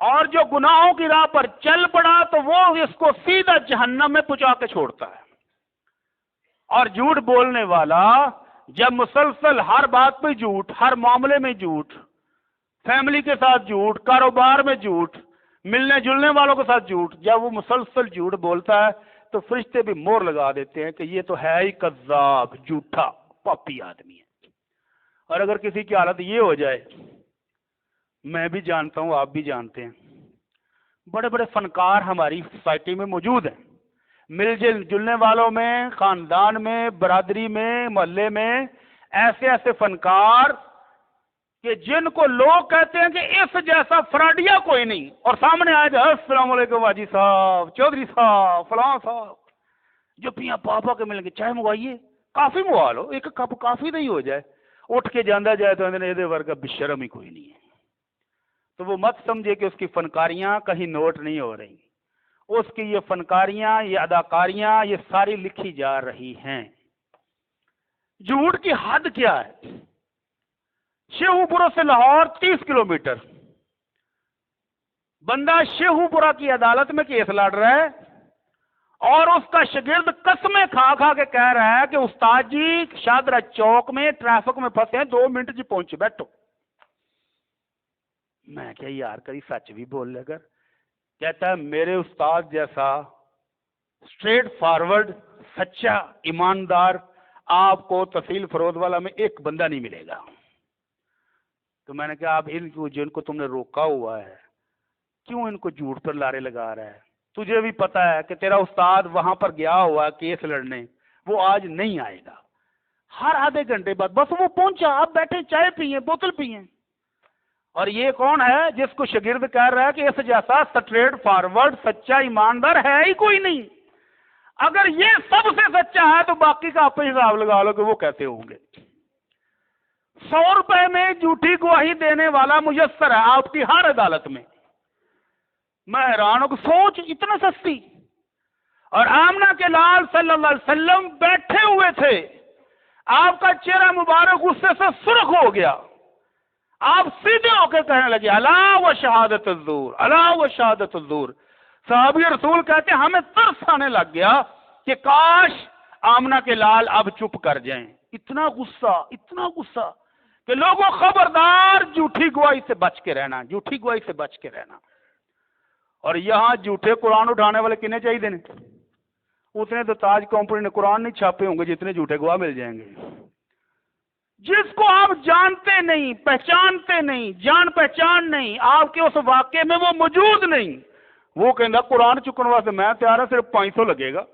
اور جو گناہوں کی راہ پر چل پڑا تو وہ اس کو سیدھا جہنم میں پہنچا کے چھوڑتا ہے۔ اور جھوٹ بولنے والا جب مسلسل ہر بات پہ جھوٹ، ہر معاملے میں جھوٹ، فیملی کے ساتھ جھوٹ، کاروبار میں جھوٹ، ملنے جلنے والوں کے ساتھ جھوٹ، جب وہ مسلسل جھوٹ بولتا ہے تو فرشتے بھی مور لگا دیتے ہیں کہ یہ تو ہے ہی کذاب، جھوٹا، پاپی آدمی ہے۔ اور اگر کسی کی حالت یہ ہو جائے، میں بھی جانتا ہوں، آپ بھی جانتے ہیں، بڑے بڑے فنکار ہماری سوسائٹی میں موجود ہیں، مل جلنے والوں میں، خاندان میں، برادری میں، محلے میں، ایسے ایسے فنکار کہ جن کو لوگ کہتے ہیں کہ اس جیسا فراڈیا کوئی نہیں، اور سامنے آئے جائے السلام علیکم واجی صاحب، چودھری صاحب، فلاں صاحب، جو پیاں پاپا کے ملیں گے، چائے منگوائیے، کافی منگوا لو، ایک کپ کافی نہیں ہو جائے، اٹھ کے جانا جائے تو یہ ورگا بشرم ہی کوئی نہیں ہے۔ تو وہ مت سمجھے کہ اس کی فنکاریاں کہیں نوٹ نہیں ہو رہی، اس کی یہ فنکاریاں، یہ اداکاریاں، یہ ساری لکھی جا رہی ہیں۔ جھوٹ کی حد کیا ہے؟ شیخو پورہ سے لاہور 30 کلومیٹر، بندہ شیخو پورہ کی عدالت میں کیس لڑ رہا ہے اور اس کا شاگرد قسمیں کھا کھا کے کہہ رہا ہے کہ استاد جی شاہدرہ چوک میں ٹریفک میں پھنسے ہیں، 2 منٹ جی پہنچ بیٹھو۔ میں کیا یار کبھی سچ بھی بول لے کر، کہتا ہے میرے استاد جیسا اسٹریٹ فارورڈ، سچا، ایماندار آپ کو تحصیل فرود والا میں ایک بندہ نہیں ملے گا۔ تو میں نے کہا آپ ان کو جن کو تم نے روکا ہوا ہے کیوں ان کو جھوٹ پر لارے لگا رہا ہے؟ تجھے بھی پتا ہے کہ تیرا استاد وہاں پر گیا ہوا کیس لڑنے، وہ آج نہیں آئے گا، ہر آدھے گھنٹے بعد بس وہ پہنچا، آپ بیٹھے چائے پیئیں، بوتل پیئیں۔ اور یہ کون ہے جس کو شاگرد کہہ رہا ہے کہ اس جیسا اسٹریٹ فارورڈ، سچا، ایماندار ہے ہی کوئی نہیں۔ اگر یہ سب سے سچا ہے تو باقی کا آپ پہ حساب لگا لو کہ وہ کیسے ہوں گے۔ 100 روپے میں جھوٹی گواہی دینے والا میسر ہے آپ کی ہر عدالت میں۔ میں حیران ہوں کہ سوچ اتنا سستی۔ اور آمنہ کے لال صلی اللہ علیہ وسلم بیٹھے ہوئے تھے، آپ کا چہرہ مبارک غصے سے سرخ ہو گیا، آپ سیدھے ہو کے کہنے لگے الا و شہادت الزور، الا و شہادت الزور۔ صحابی رسول کہتے ہیں ہمیں ترس آنے لگ گیا کہ کاش آمنہ کے لال اب چپ کر جائیں۔ اتنا غصہ کہ لوگوں خبردار جھوٹی گواہی سے بچ کے رہنا، جھوٹی گواہی سے بچ کے رہنا۔ اور یہاں جھوٹے قرآن اٹھانے والے کتنے چاہیے دینے؟ اتنے تو تاج کمپنی نے قرآن نہیں چھاپے ہوں گے جتنے جھوٹے گواہ مل جائیں گے۔ جس کو آپ جانتے نہیں، پہچانتے نہیں، جان پہچان نہیں، آپ کے اس واقعے میں وہ موجود نہیں، وہ کہنا قرآن چکن واسطے میں تیار ہے، صرف 500 لگے گا۔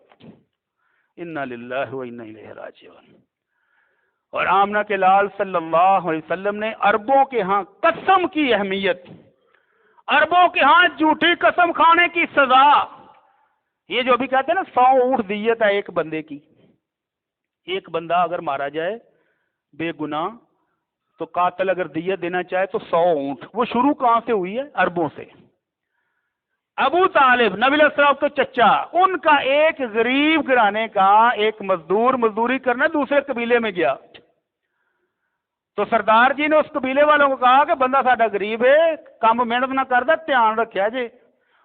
انا للہ و انا الیہ راجعون۔ اور آمنہ کے لال صلی اللہ علیہ وسلم نے عربوں کے ہاں قسم کی اہمیت، عربوں کے ہاں جھوٹی قسم کھانے کی سزا، یہ جو بھی کہتے ہیں نا 100 اونٹ دیت ہے ایک بندے کی، ایک بندہ اگر مارا جائے بے گناہ تو قاتل اگر دیت دینا چاہے تو 100 اونٹ۔ وہ شروع کہاں سے ہوئی ہے؟ عربوں سے۔ ابو طالب نبی علیہ السلام کے چچا، ان کا ایک غریب گھرانے کا ایک مزدور مزدوری کرنے دوسرے قبیلے میں گیا، تو سردار جی نے اس قبیلے والوں کو کہا کہ بندہ ساڈا غریب ہے، کام محنت نہ کردا، دھیان رکھیا جے۔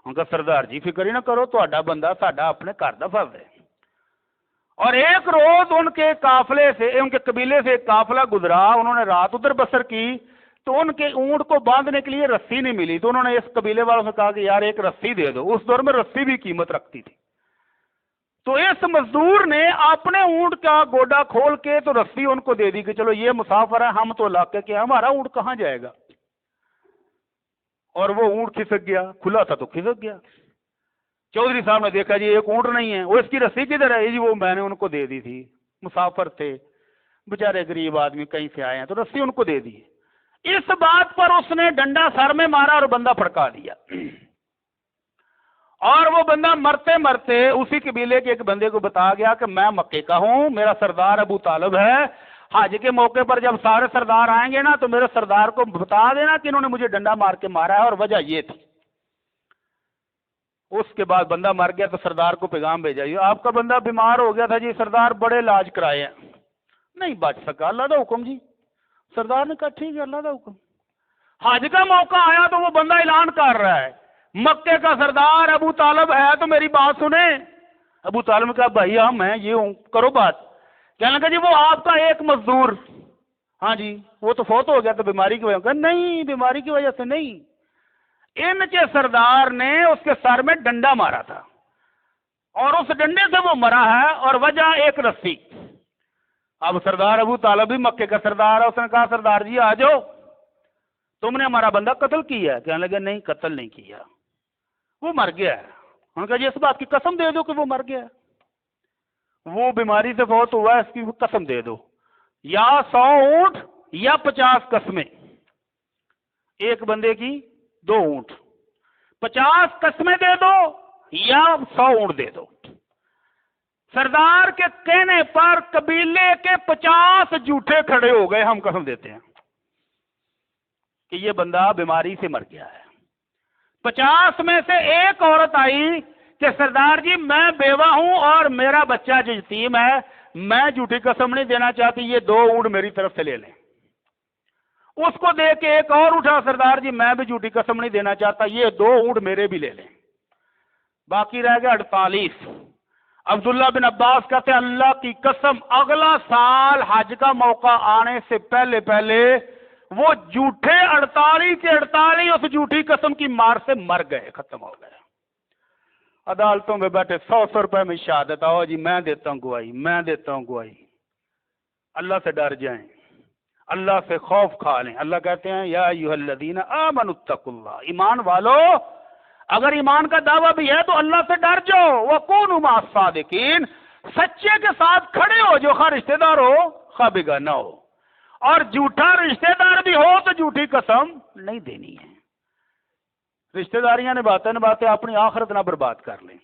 ان کا سردار جی فکر ہی نہ کرو، تہاڈا بندہ ساڈا اپنے گھر دا فرض ہے۔ اور ایک روز ان کے قافلے سے، ان کے قبیلے سے ایک قافلہ گزرا، انہوں نے رات ادھر بسر کی، تو ان کے اونٹ کو باندھنے کے لیے رسی نہیں ملی، تو انہوں نے اس قبیلے والوں سے کہا کہ یار ایک رسی دے دو۔ اس دور میں رسی بھی قیمت رکھتی تھی، تو اس مزدور نے اپنے اونٹ کا گوڈا کھول کے تو رسی ان کو دے دی کہ چلو یہ مسافر ہے، ہم تو علاقے کے، ہمارا اونٹ کہاں جائے گا۔ اور وہ اونٹ کھسک گیا، کھلا تھا تو کھسک گیا۔ چودھری صاحب نے دیکھا جی ایک اونٹ نہیں ہے، وہ اس کی رسی کدھر ہے؟ جی وہ میں نے ان کو دے دی تھی، مسافر تھے بےچارے غریب آدمی کہیں سے آئے ہیں، تو رسی ان کو دے دی۔ اس بات پر اس نے ڈنڈا سر میں مارا اور بندہ پھڑکا دیا، اور وہ بندہ مرتے مرتے اسی قبیلے کے ایک بندے کو بتا گیا کہ میں مکے کا ہوں، میرا سردار ابو طالب ہے، حج کے موقع پر جب سارے سردار آئیں گے نا تو میرے سردار کو بتا دینا کہ انہوں نے مجھے ڈنڈا مار کے مارا ہے اور وجہ یہ تھی۔ اس کے بعد بندہ مر گیا تو سردار کو پیغام بھیجا، یہ آپ کا بندہ بیمار ہو گیا تھا جی، سردار بڑے علاج کرائے ہیں، نہیں بچ سکا، اللہ دا حکم جی۔ سردار نے کہا ٹھیک ہے اللہ دا حکم۔ حج کا موقع آیا تو وہ بندہ اعلان کر رہا ہے مکے کا سردار ابو طالب ہے تو میری بات سنیں. ابو طالب نے کہا بھائی ہاں میں یہ ہوں کرو بات. کہنے لگا جی وہ آپ کا ایک مزدور. ہاں جی وہ تو فوت ہو گیا تو بیماری کی وجہ سے. نہیں بیماری کی وجہ سے نہیں, ان کے سردار نے اس کے سر میں ڈنڈا مارا تھا اور اس ڈنڈے سے وہ مرا ہے اور وجہ ایک رسی. اب سردار ابو طالب بھی مکے کا سردار ہے, اس نے کہا سردار جی آ جاؤ تم نے ہمارا بندہ قتل کیا ہے. کہنے لگے نہیں قتل نہیں کیا, وہ مر گیا ہے. انہوں نے کہا جی اس بات کی قسم دے دو کہ وہ مر گیا ہے, وہ بیماری سے فوت ہوا ہے اس کی قسم دے دو, یا 100 اونٹ یا 50 قسمیں, ایک بندے کی 2 اونٹ, 50 قسمیں دے دو یا 100 اونٹ دے دو. سردار کے کہنے پر قبیلے کے 50 جھوٹے کھڑے ہو گئے, ہم قسم دیتے ہیں کہ یہ بندہ بیماری سے مر گیا ہے. 50 میں سے ایک عورت آئی کہ سردار جی میں بیوہ ہوں اور میرا بچہ جو یتیم ہے, میں جھوٹی قسم نہیں دینا چاہتی, یہ 2 اونٹ میری طرف سے لے لیں. اس کو دیکھ کے ایک اور اٹھا, سردار جی میں بھی جھوٹی قسم نہیں دینا چاہتا, یہ 2 اونٹ میرے بھی لے لیں. باقی رہ گئے 48. عبداللہ بن عباس کہتے ہیں اللہ کی قسم اگلا سال حج کا موقع آنے سے پہلے پہلے وہ جھوٹے 48 کے 48 اس جھوٹی قسم کی مار سے مر گئے, ختم ہو گئے. عدالتوں میں بیٹھے 100 روپے میں شہادت, آؤ جی میں دیتا ہوں گواہی, میں دیتا ہوں گواہی. اللہ سے ڈر جائیں, اللہ سے خوف کھا لیں. اللہ کہتے ہیں یا ایھا الذین آمنوا اتقوا اللہ, ایمان والو اگر ایمان کا دعویٰ بھی ہے تو اللہ سے ڈر جاؤ. وکونوا مع الصادقین, سچے کے ساتھ کھڑے ہو جو خواہ رشتہ دار ہو خواہ بیگانہ ہو, اور جھوٹا رشتہ دار بھی ہو تو جھوٹی قسم نہیں دینی ہے. رشتہ داریاں نبھاتے اپنی آخرت نہ برباد کر لیں.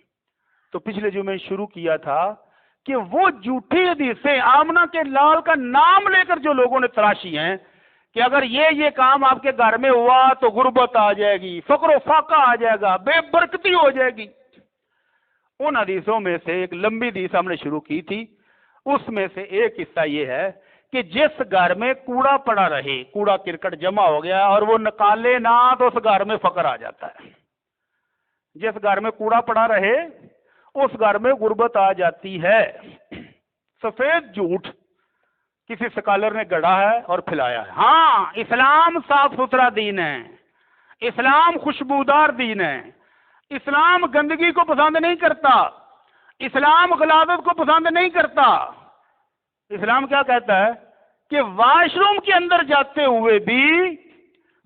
تو پچھلے جمعے شروع کیا تھا کہ وہ جھوٹی حدیثیں آمنہ کے لال کا نام لے کر جو لوگوں نے تراشی ہیں کہ اگر یہ کام آپ کے گھر میں ہوا تو غربت آ جائے گی, فقر و فاقہ آ جائے گا, بے برکتی ہو جائے گی. ان حدیثوں میں سے ایک لمبی حدیث ہم نے شروع کی تھی, اس میں سے ایک حصہ یہ ہے کہ جس گھر میں کوڑا پڑا رہے, کوڑا کرکٹ جمع ہو گیا اور وہ نکالے نہ تو اس گھر میں فقر آ جاتا ہے. جس گھر میں کوڑا پڑا رہے اس گھر میں غربت آ جاتی ہے. سفید جھوٹ کسی سکالر نے گڑا ہے اور پھیلایا ہے. ہاں اسلام صاف ستھرا دین ہے, اسلام خوشبودار دین ہے, اسلام گندگی کو پسند نہیں کرتا, اسلام غلاظت کو پسند نہیں کرتا. اسلام کیا کہتا ہے کہ واش روم کے اندر جاتے ہوئے بھی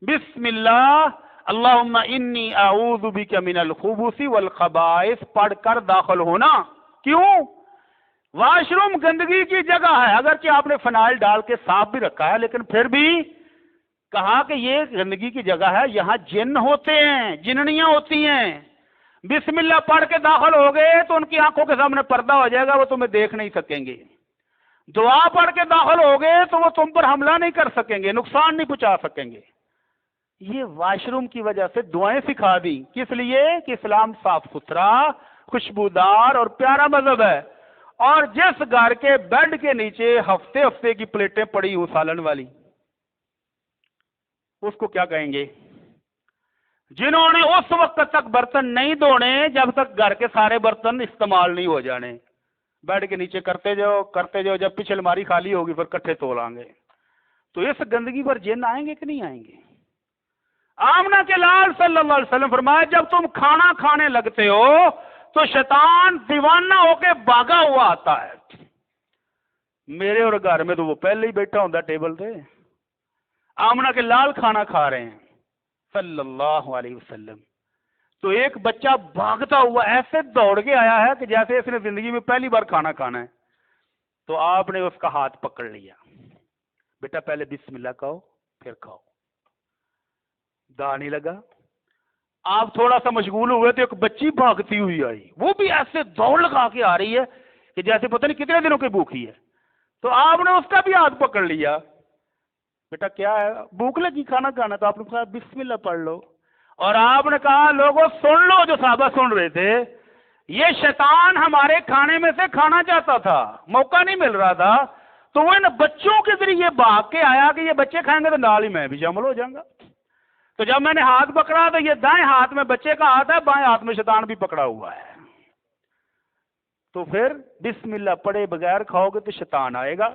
بسم اللہ اللہم انی اعوذ بک من الخبث والخبائث پڑھ کر داخل ہونا. کیوں؟ واش روم گندگی کی جگہ ہے, اگرچہ آپ نے فنائل ڈال کے صاف بھی رکھا ہے, لیکن پھر بھی کہا کہ یہ گندگی کی جگہ ہے, یہاں جن ہوتے ہیں, جننیاں ہوتی ہیں. بسم اللہ پڑھ کے داخل ہو گئے تو ان کی آنکھوں کے سامنے پردہ ہو جائے گا, وہ تمہیں دیکھ نہیں سکیں گے. دعا پڑھ کے داخل ہو گئے تو وہ تم پر حملہ نہیں کر سکیں گے, نقصان نہیں پہنچا سکیں گے. یہ واش روم کی وجہ سے دعائیں سکھا دی. کس لیے؟ کہ اسلام صاف ستھرا, خوشبودار اور پیارا مذہب ہے. اور جس گھر کے بیڈ کے نیچے ہفتے ہفتے کی پلیٹیں پڑی ہوں سالن والی, اس کو کیا کہیں گے؟ جنہوں نے اس وقت تک برتن نہیں دھونے جب تک گھر کے سارے برتن استعمال نہیں ہو جانے. بیڈ کے نیچے کرتے جاؤ, جب پیچھے الماری خالی ہوگی پھر کٹھے تولیں گے. تو اس گندگی پر جن آئیں گے کہ نہیں آئیں گے؟ آمنہ کے لال صلی اللہ علیہ وسلم فرمایا جب تم کھانا کھانے لگتے ہو تو شیطان دیوانہ ہو کے بھاگا ہوا آتا ہے. میرے اور گھر میں تو وہ پہلے ہی بیٹھا ہوتا ٹیبل پہ. آمنہ کے لال کھانا کھا رہے ہیں صلی اللہ علیہ وسلم, تو ایک بچہ بھاگتا ہوا ایسے دوڑ کے آیا ہے کہ جیسے اس نے زندگی میں پہلی بار کھانا کھانا ہے. تو آپ نے اس کا ہاتھ پکڑ لیا, بیٹا پہلے بسم اللہ کہو پھر کھاؤ. دا نہیں لگا. آپ تھوڑا سا مشغول ہوئے تو ایک بچی بھاگتی ہوئی آئی, وہ بھی ایسے دوڑ لگا کے آ رہی ہے کہ جیسے پتہ نہیں کتنے دنوں کی بھوکی ہے. تو آپ نے اس کا بھی ہاتھ پکڑ لیا, بیٹا کیا ہے, بھوک لگی کھانا کھانا. تو آپ نے کہا بسم اللہ پڑھ لو. اور آپ نے کہا لوگوں سن لو, جو صحابہ سن رہے تھے, یہ شیطان ہمارے کھانے میں سے کھانا چاہتا تھا, موقع نہیں مل رہا تھا, تو وہ ان بچوں کے ذریعے بھاگ کے آیا کہ یہ بچے کھائیں گے تو نال ہی میں بھی شامل ہو جاؤں گا. تو جب میں نے ہاتھ پکڑا تو یہ دائیں ہاتھ میں بچے کا ہاتھ ہے، بائیں ہاتھ میں شیطان بھی پکڑا ہوا ہے. تو پھر بسم اللہ پڑھے بغیر کھاؤ گے تو شیطان آئے گا.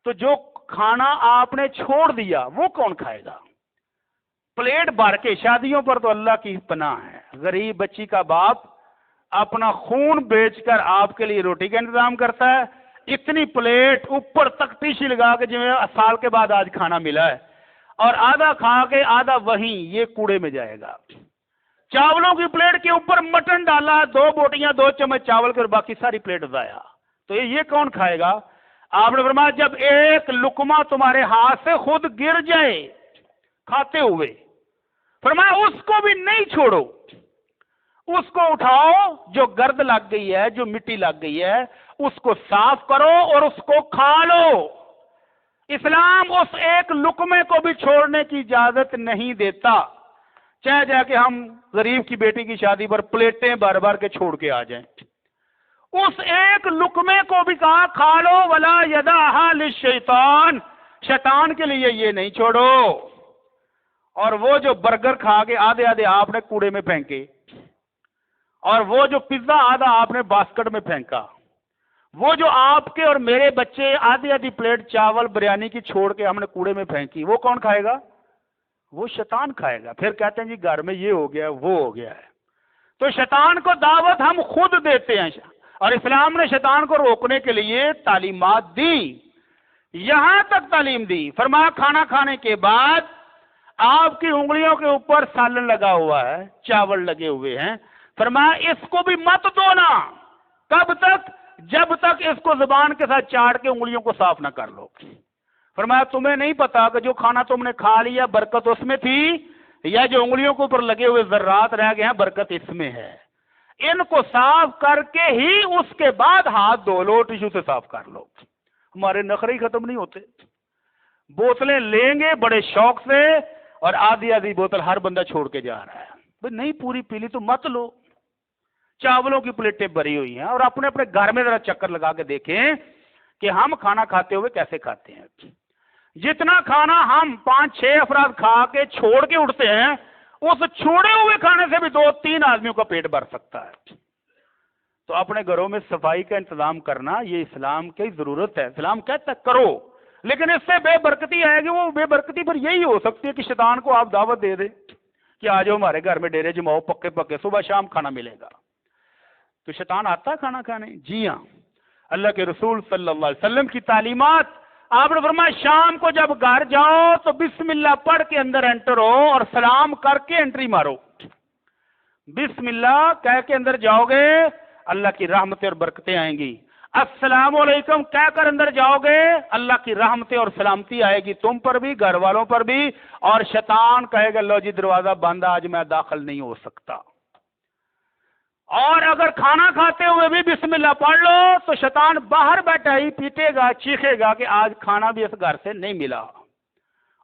تو جو کھانا آپ نے چھوڑ دیا وہ کون کھائے گا؟ پلیٹ بھر کے شادیوں پر تو اللہ کی پناہ ہے، غریب بچی کا باپ اپنا خون بیچ کر آپ کے لیے روٹی کا انتظام کرتا ہے، اتنی پلیٹ اوپر تک ٹیشی لگا کے جویں سال کے بعد آج کھانا ملا ہے، اور آدھا کھا کے آدھا وہیں یہ کوڑے میں جائے گا. چاولوں کی پلیٹ کے اوپر مٹن ڈالا، 2 بوٹیاں 2 چمچ چاول کے اور باقی ساری پلیٹ ضائع. تو یہ کون کھائے گا؟ آپ نے فرمایا جب ایک لقمہ تمہارے ہاتھ سے خود گر جائے کھاتے ہوئے، فرمایا اس کو بھی نہیں چھوڑو، اس کو اٹھاؤ، جو گرد لگ گئی ہے، جو مٹی لگ گئی ہے اس کو صاف کرو اور اس کو کھا لو. اسلام اس ایک لقمے کو بھی چھوڑنے کی اجازت نہیں دیتا، چاہے جا کے ہم غریب کی بیٹی کی شادی پر پلیٹیں بار بار کے چھوڑ کے آ جائیں. اس ایک لقمے کو بھی کہا کھا لو، ولا یدعھا للشیطان، شیطان کے لیے یہ نہیں چھوڑو. اور وہ جو برگر کھا کے آدھے آدھے آپ نے کوڑے میں پھینکے، اور وہ جو پیزا آدھا آپ نے باسکٹ میں پھینکا، وہ جو آپ کے اور میرے بچے آدھی آدھی پلیٹ چاول بریانی کی چھوڑ کے ہم نے کوڑے میں پھینکی، وہ کون کھائے گا؟ وہ شیطان کھائے گا. پھر کہتے ہیں جی گھر میں یہ ہو گیا وہ ہو گیا ہے. تو شیطان کو دعوت ہم خود دیتے ہیں، اور اسلام نے شیطان کو روکنے کے لیے تعلیمات دی. یہاں تک تعلیم دی، فرمایا کھانا کھانے کے بعد آپ کی انگلیوں کے اوپر سالن لگا ہوا ہے، چاول لگے ہوئے ہیں، فرمایا اس کو بھی مت دھونا. کب تک؟ جب تک اس کو زبان کے ساتھ چاٹ کے انگلیوں کو صاف نہ کر لو. فرمایا تمہیں نہیں پتا کہ جو کھانا تم نے کھا لیا برکت اس میں تھی، یا جو انگلیوں کے اوپر لگے ہوئے ذرات رہ گئے ہیں برکت اس میں ہے. ان کو صاف کر کے ہی اس کے بعد ہاتھ دھو لو، ٹیشو سے صاف کر لو. ہمارے نخرے ہی ختم نہیں ہوتے. بوتلیں لیں گے بڑے شوق سے، اور آدھی آدھی بوتل ہر بندہ چھوڑ کے جا رہا ہے. بھئی نہیں پوری پی لی تو مت لو. چاولوں کی پلیٹیں بھری ہوئی ہیں، اور اپنے اپنے گھر میں ذرا چکر لگا کے دیکھیں کہ ہم کھانا کھاتے ہوئے کیسے کھاتے ہیں. جتنا کھانا ہم 5-6 افراد کھا کے چھوڑ کے اٹھتے ہیں، اس چھوڑے ہوئے کھانے سے بھی 2-3 آدمیوں کا پیٹ بھر سکتا ہے. تو اپنے گھروں میں صفائی کا انتظام کرنا یہ اسلام کی ضرورت ہے. اسلام کہتا ہے کرو، لیکن اس سے بے برکتی آئے گی. وہ بے برکتی پر یہی ہو سکتی ہے کہ شیطان کو آپ دعوت دے دیں کہ آ جاؤ ہمارے گھر میں ڈیرے جماؤ، پکے پکے صبح شام کھانا ملے گا. تو شیطان آتا ہے کھانا کھانے؟ جی ہاں. اللہ کے رسول صلی اللہ علیہ وسلم کی تعلیمات، آپ نے فرمایا شام کو جب گھر جاؤ تو بسم اللہ پڑھ کے اندر انٹر ہو اور سلام کر کے انٹری مارو. بسم اللہ کہہ کے اندر جاؤ گے، اللہ کی رحمتیں اور برکتیں آئیں گی. السلام علیکم کہہ کر اندر جاؤ گے، اللہ کی رحمتیں اور سلامتی آئے گی تم پر بھی، گھر والوں پر بھی. اور شیطان کہے گا لو جی دروازہ بند، آج میں داخل نہیں ہو سکتا. اور اگر کھانا کھاتے ہوئے بھی بسم اللہ پڑھ لو تو شیطان باہر بیٹھا ہی پیٹے گا، چیخے گا کہ آج کھانا بھی اس گھر سے نہیں ملا.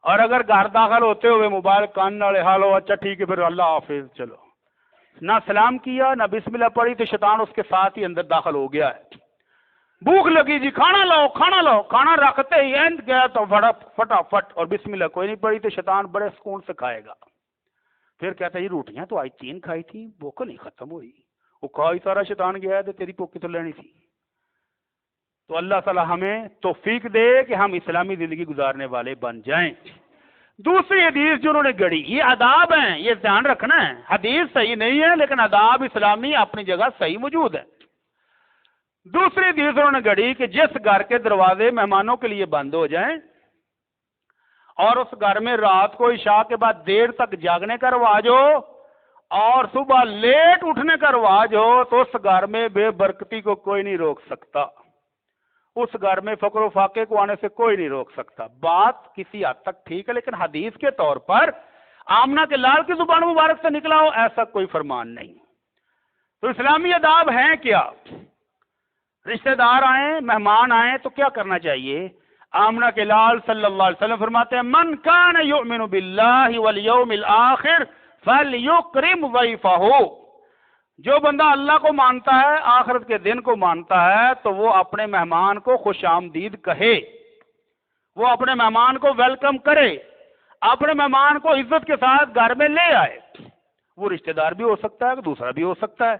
اور اگر گھر داخل ہوتے ہوئے موبائل کان والے ہالو اچھا ٹھیک ہے پھر اللہ حافظ، چلو، نہ سلام کیا نہ بسم اللہ پڑھی، تو شیطان اس کے ساتھ ہی اندر داخل ہو گیا ہے. بھوک لگی جی کھانا لاؤ کھانا لاؤ، کھانا رکھتے ہی اینڈ گیا تو فٹافٹ اور بسم اللہ کوئی نہیں پڑھی تو شیطان بڑے سکون سے کھائے گا. پھر کہتا ہے یہ روٹیاں تو آج 3 کھائی تھی، بھوک نہیں ختم ہوئی. وہ کھائی سارا شیطان گیا ہے تو تیری پوکی تو لینی تھی. تو اللہ تعالی ہمیں توفیق دے کہ ہم اسلامی زندگی گزارنے والے بن جائیں. دوسری حدیث جو انہوں نے گڑی، یہ آداب ہیں، یہ دھیان رکھنا ہے. حدیث صحیح نہیں ہے لیکن آداب اسلامی اپنی جگہ صحیح موجود ہے. دوسری حدیث انہوں نے گڑی کہ جس گھر کے دروازے مہمانوں کے لیے بند ہو جائیں اور اس گھر میں رات کو عشاء کے بعد دیر تک جاگنے کا رواج ہو اور صبح لیٹ اٹھنے کا رواج ہو، تو اس گھر میں بے برکتی کو کوئی نہیں روک سکتا. اس گھر میں فقر و فاقے کو آنے سے کوئی نہیں روک سکتا. بات کسی حد تک ٹھیک ہے لیکن حدیث کے طور پر آمنہ کے لال کی زبان مبارک سے نکلا ہو ایسا کوئی فرمان نہیں. تو اسلامی آداب ہیں کیا؟ رشتہ دار آئیں، مہمان آئیں تو کیا کرنا چاہیے؟ آمنہ کے لال صلی اللہ علیہ وسلم فرماتے ہیں من کان یؤمن باللہ والیوم الآخر فلیکرم ضیفہ. جو بندہ اللہ کو مانتا ہے، آخرت کے دن کو مانتا ہے، تو وہ اپنے مہمان کو خوش آمدید کہے، وہ اپنے مہمان کو ویلکم کرے. اپنے مہمان کو عزت کے ساتھ گھر میں لے آئے. وہ رشتہ دار بھی ہو سکتا ہے، دوسرا بھی ہو سکتا ہے.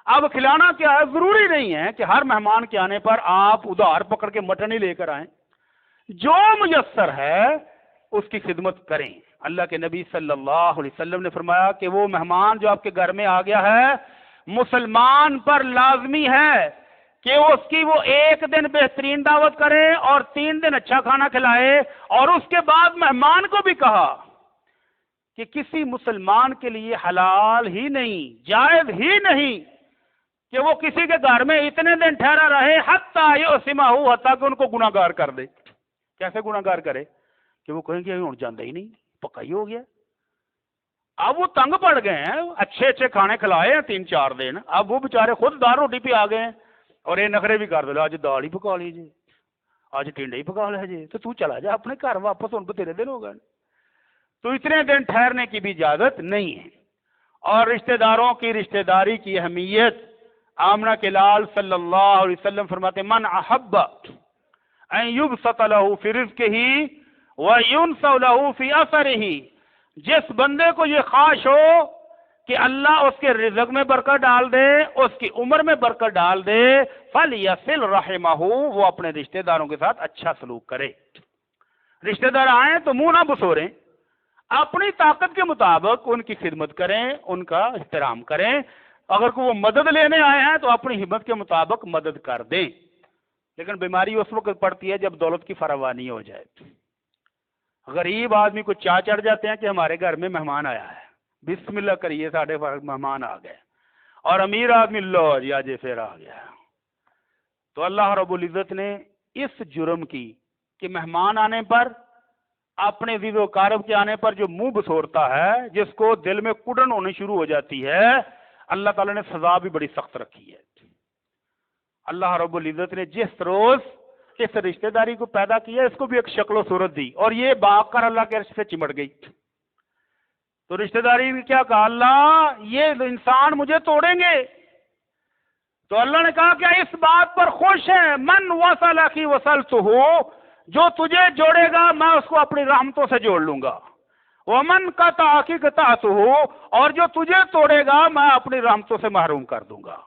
اب کھلانا کیا ہے، ضروری نہیں ہے کہ ہر مہمان کے آنے پر آپ ادھار پکڑ کے مٹن ہی لے کر آئیں. جو میسر ہے اس کی خدمت کریں. اللہ کے نبی صلی اللہ علیہ وسلم نے فرمایا کہ وہ مہمان جو آپ کے گھر میں آ گیا ہے، مسلمان پر لازمی ہے کہ اس کی وہ 1 دن بہترین دعوت کرے اور 3 دن اچھا کھانا کھلائے. اور اس کے بعد مہمان کو بھی کہا کہ کسی مسلمان کے لیے حلال ہی نہیں، جائز ہی نہیں کہ وہ کسی کے گھر میں اتنے دن ٹھہرا رہے حتیٰ یؤسمہ، حتیٰ کہ ان کو گناہ گار کر دے. کیسے گناہ گار کرے کہ وہ کہیں گے ہوں جاندہ ہی نہیں، پکا ہی ہو گیا. اب وہ تنگ پڑ گئے ہیں، اچھے اچھے کھانے کھلائے ہیں 3-4 دن، اب وہ بیچارے خود دار روٹی پہ آ گئے ہیں اور یہ نخرے بھی کر دو، آج دال ہی پکا لیجیے، آج ٹنڈے ہی پکا لیجیے. تو چلا جا اپنے گھر واپس، ان کو تیرے دن ہو گئے. تو اتنے دن ٹھہرنے کی بھی اجازت نہیں ہے. اور رشتہ داروں کی رشتہ داری کی اہمیت، آمنہ کے لال صلی اللہ علیہ وسلم فرماتے من احب ان یبسط له فی رزقہ وینسأ له فی اثرہ، جس بندے کو یہ خواہش ہو کہ اللہ اس کے رزق میں برکت ڈال دے، اس کی عمر میں برکت ڈال دے، فلیصل رحمہ، وہ اپنے رشتہ داروں کے ساتھ اچھا سلوک کرے. رشتہ دار آئیں تو منہ نہ بسوریں، اپنی طاقت کے مطابق ان کی خدمت کریں، ان کا احترام کریں. اگر کوئی وہ مدد لینے آئے ہیں تو اپنی ہمت کے مطابق مدد کر دیں. لیکن بیماری اس وقت پڑتی ہے جب دولت کی فراوانی ہو جائے. غریب آدمی کو چڑھ جاتے ہیں کہ ہمارے گھر میں مہمان آیا ہے، بسم اللہ کریے ساڑھے مہمان آ گئے. اور امیر آدمی لو جی آج پھر آ گیا. تو اللہ رب العزت نے اس جرم کی کہ مہمان آنے پر، اپنے عزیز و اقارب کے آنے پر جو منہ بسورتا ہے، جس کو دل میں کڑن ہونی شروع ہو جاتی ہے، اللہ تعالیٰ نے سزا بھی بڑی سخت رکھی ہے. اللہ رب العزت نے جس روز اس رشتہ داری کو پیدا کیا، اس کو بھی ایک شکل و صورت دی، اور یہ باغ کر اللہ کے عرش سے چمٹ گئی. تو رشتہ داری نے کیا کہا، اللہ یہ انسان مجھے توڑیں گے. تو اللہ نے کہا کہ اس بات پر خوش ہے، من وصل اخی وصلتہ، جو تجھے جوڑے گا میں اس کو اپنی رحمتوں سے جوڑ لوں گا. ومن قطع اخی قطعتہ، اور جو تجھے توڑے گا میں اپنی رحمتوں سے محروم کر دوں گا.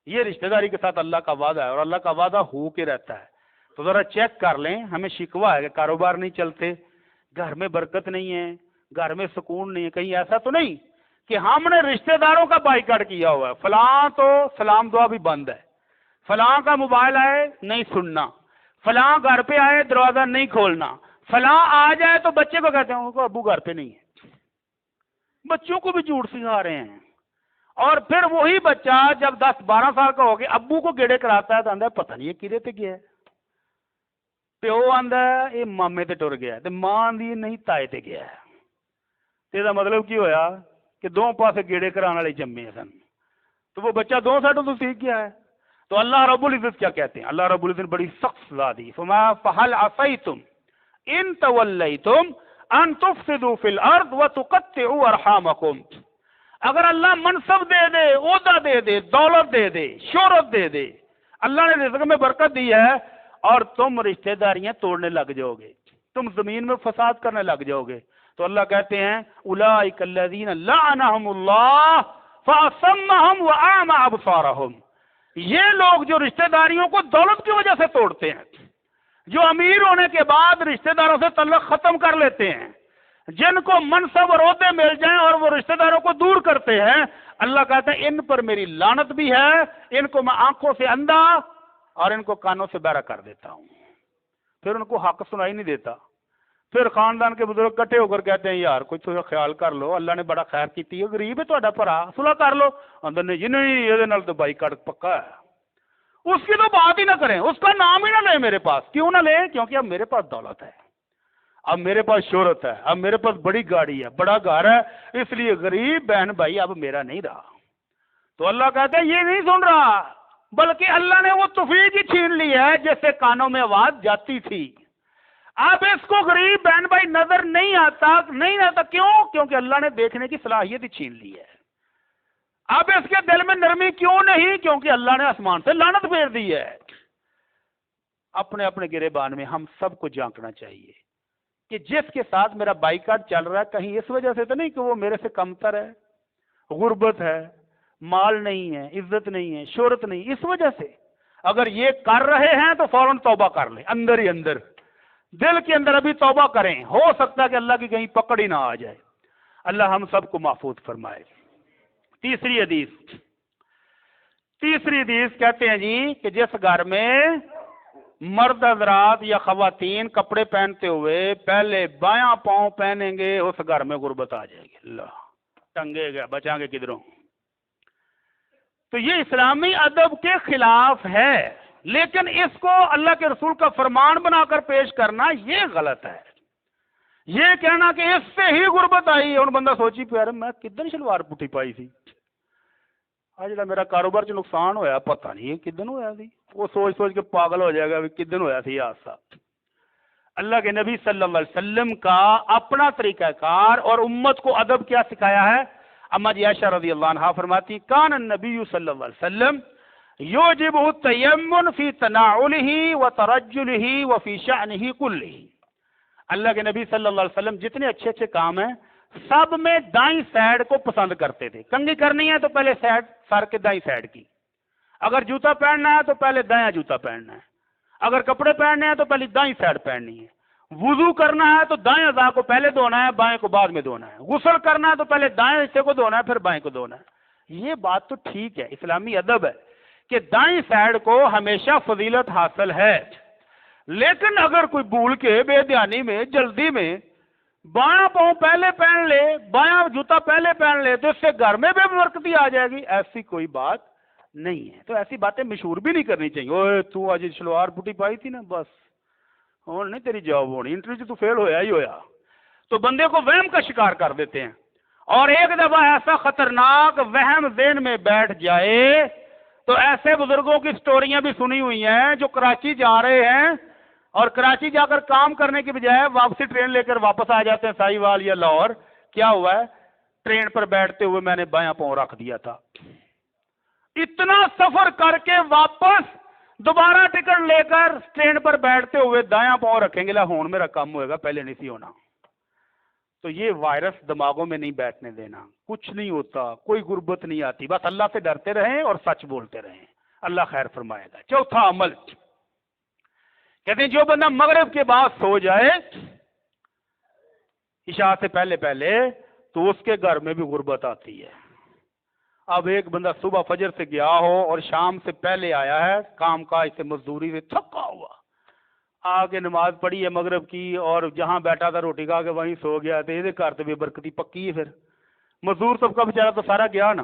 یہ رشتہ داری کے ساتھ اللہ کا وعدہ ہے، اور اللہ کا وعدہ ہو کے رہتا ہے. تو ذرا چیک کر لیں، ہمیں شکوہ ہے کہ کاروبار نہیں چلتے، گھر میں برکت نہیں ہے، گھر میں سکون نہیں ہے. کہیں ایسا تو نہیں کہ ہم نے رشتہ داروں کا بائیکاٹ کیا ہوا ہے، فلاں تو سلام دعا بھی بند ہے، فلاں کا موبائل آئے نہیں سننا، فلاں گھر پہ آئے دروازہ نہیں کھولنا، فلاں آ جائے تو بچے کو کہتے ہیں ان کو ابو گھر پہ نہیں ہے. بچوں کو بھی جھوٹ سکھا رہے ہیں. اور پھر وہی بچہ جب 10-12 سال کا ہو گیا ابو کو گیڑے کراتا ہے تو آندہ ہے پتہ نہیں یہ کدے تے گیا ہے. پیو آندہ ہے یہ مامے تے ٹر گیا ہے، ماں آندھی نہیں تائے تے گیا ہے. یہ مطلب کی ہویا کہ دو پاسے گیڑے کرانے والے جمے سن. تو وہ بچہ 2 سائڈوں تو سیکھ گیا ہے. تو اللہ رب العزت کیا کہتے ہیں، اللہ رب العزت نے بڑی سخت سزا دی. فَهَلْ عَصَيْتُمْ إِن تَوَلَّيْتُمْ أَن تُفْسِدُوا فِي الْأَرْضِ وَتُقَطِّعُوا أَرْحَامَكُمْ، اگر اللہ منصب دے دے، عہدہ دے دے، دولت دے دے، شہرت دے دے، اللہ نے رزق میں برکت دی ہے، اور تم رشتہ داریاں توڑنے لگ جاؤ گے، تم زمین میں فساد کرنے لگ جاؤ گے، تو اللہ کہتے ہیں اولئک الذین لعنہم اللہ فاصمہم واعمی ابصارہم، یہ لوگ جو رشتہ داریوں کو دولت کی وجہ سے توڑتے ہیں، جو امیر ہونے کے بعد رشتہ داروں سے تعلق ختم کر لیتے ہیں، جن کو منصب اور عہدے مل جائیں اور وہ رشتہ داروں کو دور کرتے ہیں، اللہ کہتے ہیں ان پر میری لعنت بھی ہے، ان کو میں آنکھوں سے اندھا اور ان کو کانوں سے بہرا کر دیتا ہوں. پھر ان کو حق سنائی نہیں دیتا. پھر خاندان کے بزرگ کٹھے ہو کر کہتے ہیں یار کوئی تھوڑا خیال کر لو، اللہ نے بڑا خیر کیتی ہے، غریب ہے تہاڈا بھرا، صلح کر لو. اندر نے جی نہیں یہ نال تو بائی کٹ پکا ہے، اس کی تو بات ہی نہ کریں، اس کا نام ہی نہ لیں میرے پاس. کیوں نہ لیں؟ کیونکہ اب میرے پاس دولت ہے، اب میرے پاس شہرت ہے، اب میرے پاس بڑی گاڑی ہے، بڑا گھر ہے، اس لیے غریب بہن بھائی اب میرا نہیں رہا. تو اللہ کہتا ہے یہ نہیں سن رہا، بلکہ اللہ نے وہ توفیق ہی چھین لی ہے جس سے کانوں میں آواز جاتی تھی. اب اس کو غریب بہن بھائی نظر نہیں آتا. کیوں؟ کیونکہ اللہ نے دیکھنے کی صلاحیت ہی چھین لی ہے. اب اس کے دل میں نرمی کیوں نہیں؟ کیونکہ اللہ نے آسمان سے لعنت پھیر دی ہے. اپنے اپنے گریبان میں ہم سب کو جھانکنا چاہیے کہ جس کے ساتھ میرا بائیکاٹ چل رہا ہے کہیں اس وجہ سے تو نہیں کہ وہ میرے سے کمتر ہے، غربت ہے، مال نہیں ہے، عزت نہیں ہے، شہرت نہیں، اس وجہ سے اگر یہ کر رہے ہیں تو فوراً توبہ کر لیں، اندر ہی اندر دل کے اندر ابھی توبہ کریں، ہو سکتا ہے کہ اللہ کی کہیں پکڑ ہی نہ آ جائے۔ اللہ ہم سب کو محفوظ فرمائے۔ تیسری حدیث کہتے ہیں جی کہ جس گھر میں مرد حضرات یا خواتین کپڑے پہنتے ہوئے پہلے بایاں پاؤں پہنیں گے اس گھر میں غربت آ جائے گی، اللہ ٹنگے گا، بچیں گے کدھروں۔ تو یہ اسلامی ادب کے خلاف ہے، لیکن اس کو اللہ کے رسول کا فرمان بنا کر پیش کرنا یہ غلط ہے۔ یہ کہنا کہ اس سے ہی غربت آئی، اور بندہ سوچی پہ میں کدن شلوار پٹھی پائی تھی، آج جڑا میرا کاروبار چ نقصان ہویا پتہ نہیں کدن ہویا تھی، وہ سوچ سوچ کے پاگل ہو جائے گا کدن ہویا تھی حادثہ۔ اللہ کے نبی صلی اللہ علیہ وسلم کا اپنا طریقہ کار اور امت کو ادب کیا سکھایا ہے۔ اما جی عائشہ رضی اللہ عنہا فرماتی کان النبی صلی اللہ علیہ وسلم یوجب التیمن فی تناولہ و ترجلہ و فی شأنہ کلہ۔ اللہ کے نبی صلی اللہ علیہ وسلم جتنے اچھے اچھے کام ہیں سب میں دائیں سائڈ کو پسند کرتے تھے۔ کنگھی کرنی ہے تو پہلے سائڈ سر کے دائیں سائڈ کی، اگر جوتا پہننا ہے تو پہلے دایاں جوتا پہننا ہے، اگر کپڑے پہننے ہیں تو پہلے دائیں سائڈ پہننی ہے، وضو کرنا ہے تو دائیں اعضاء کو پہلے دھونا ہے، بائیں کو بعد میں دھونا ہے، غسل کرنا ہے تو پہلے دائیں حصے کو دھونا ہے پھر بائیں کو دھونا ہے۔ یہ بات تو ٹھیک ہے، اسلامی ادب ہے کہ دائیں سائڈ کو ہمیشہ فضیلت حاصل ہے، لیکن اگر کوئی بھول کے بے دھیانی میں جلدی میں بایاں پاؤں پہلے پہن لے، بایاں جوتا پہلے پہن لے تو اس سے گھر میں بے برکتی آ جائے گی، ایسی کوئی بات نہیں ہے۔ تو ایسی باتیں مشہور بھی نہیں کرنی چاہیے، اوے تو آج شلوار پٹی پائی تھی نا، بس اور نہیں تیری جاب ہونی، انٹرویو تو فیل ہویا ہی ہویا۔ تو بندے کو وہم کا شکار کر دیتے ہیں، اور ایک دفعہ ایسا خطرناک وہم ذہن میں بیٹھ جائے تو ایسے بزرگوں کی سٹوریاں بھی سنی ہوئی ہیں جو کراچی جا رہے ہیں اور کراچی جا کر کام کرنے کے بجائے واپسی ٹرین لے کر واپس آ جاتے ہیں سائی وال یا لاہور۔ کیا ہوا ہے؟ ٹرین پر بیٹھتے ہوئے میں نے بایاں پاؤں رکھ دیا تھا، اتنا سفر کر کے واپس دوبارہ ٹکٹ لے کر ٹرین پر بیٹھتے ہوئے دایاں پاؤں رکھیں گے، ہون میرا کام ہوئے گا، پہلے نہیں سی ہونا۔ تو یہ وائرس دماغوں میں نہیں بیٹھنے دینا، کچھ نہیں ہوتا، کوئی غربت نہیں آتی، بس اللہ سے ڈرتے رہیں اور سچ بولتے رہیں، اللہ خیر فرمائے گا۔ چوتھا عمل کہتے ہیں جو بندہ مغرب کے بعد سو جائے عشاء سے پہلے تو اس کے گھر میں بھی غربت آتی ہے۔ اب ایک بندہ صبح فجر سے گیا ہو اور شام سے پہلے آیا ہے کام کاج سے مزدوری سے تھکا ہوا، آ کے نماز پڑھی ہے مغرب کی اور جہاں بیٹھا تھا روٹی کھا کے وہیں سو گیا، تو یہ گھر تو بے برکتی پکی ہے۔ پھر مزدور سب کا بیچارہ تو سارا گیا نا۔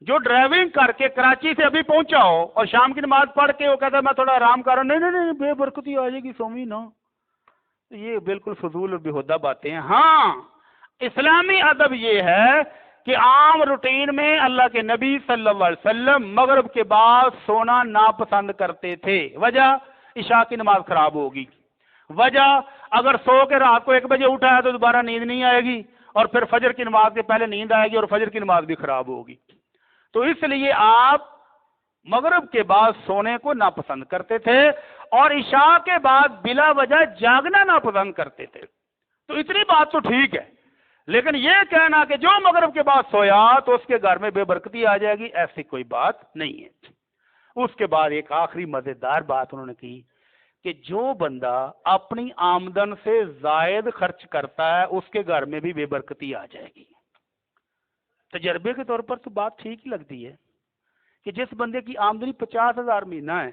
جو ڈرائیونگ کر کے کراچی سے ابھی پہنچا ہو اور شام کی نماز پڑھ کے وہ کہتا ہے میں تھوڑا آرام کر رہا ہوں، نہیں بے برکتی آ جائے گی سومی نا، یہ بالکل فضول اور بےہودہ باتیں ہیں۔ ہاں اسلامی ادب یہ ہے کہ عام روٹین میں اللہ کے نبی صلی اللہ علیہ وسلم مغرب کے بعد سونا ناپسند کرتے تھے، وجہ عشاء کی نماز خراب ہوگی، وجہ اگر سو کے رات کو 1 بجے اٹھا ہے تو دوبارہ نیند نہیں آئے گی، اور پھر فجر کی نماز کے پہلے نیند آئے گی اور فجر کی نماز بھی خراب ہوگی۔ تو اس لیے آپ مغرب کے بعد سونے کو ناپسند کرتے تھے اور عشاء کے بعد بلا وجہ جاگنا ناپسند کرتے تھے۔ تو اتنی بات تو ٹھیک ہے، لیکن یہ کہنا کہ جو مغرب کے بعد سویا تو اس کے گھر میں بے برکتی آ جائے گی، ایسی کوئی بات نہیں ہے۔ اس کے بعد ایک آخری مزیدار بات انہوں نے کی کہ جو بندہ اپنی آمدن سے زائد خرچ کرتا ہے اس کے گھر میں بھی بے برکتی آ جائے گی۔ تجربے کے طور پر تو بات ٹھیک ہی لگتی ہے کہ جس بندے کی آمدنی 50,000 مہینہ ہے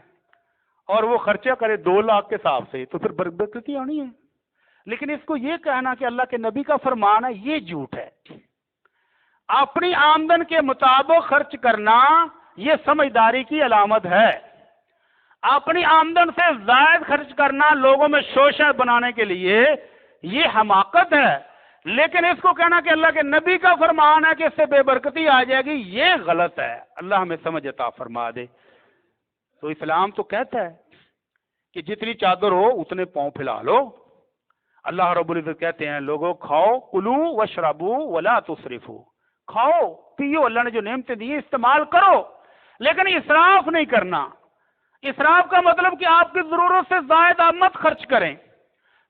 اور وہ خرچہ کرے 2 لاکھ کے حساب سے تو پھر برکتی آنی ہے، لیکن اس کو یہ کہنا کہ اللہ کے نبی کا فرمان ہے، یہ جھوٹ ہے۔ اپنی آمدن کے مطابق خرچ کرنا یہ سمجھداری کی علامت ہے، اپنی آمدن سے زائد خرچ کرنا لوگوں میں شوشہ بنانے کے لیے یہ حماقت ہے، لیکن اس کو کہنا کہ اللہ کے نبی کا فرمان ہے کہ اس سے بے برکتی آ جائے گی، یہ غلط ہے۔ اللہ ہمیں سمجھ عطا فرما دے۔ تو اسلام تو کہتا ہے کہ جتنی چادر ہو اتنے پاؤں پھیلا لو۔ اللہ رب العزت کہتے ہیں لوگوں کھاؤ کلو واشربو ولا تسرفو، کھاؤ پیو، اللہ نے جو نعمتیں دی استعمال کرو، لیکن اسراف نہیں کرنا۔ اسراف کا مطلب کہ آپ کی ضرورت سے زائد آپ مت خرچ کریں۔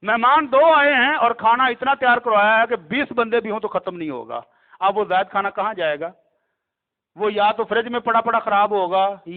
مہمان 2 آئے ہیں اور کھانا اتنا تیار کروایا ہے کہ 20 بندے بھی ہوں تو ختم نہیں ہوگا. اب وہ زائد کھانا کہاں جائے گا؟ وہ یا تو فریج میں پڑا پڑا خراب ہوگا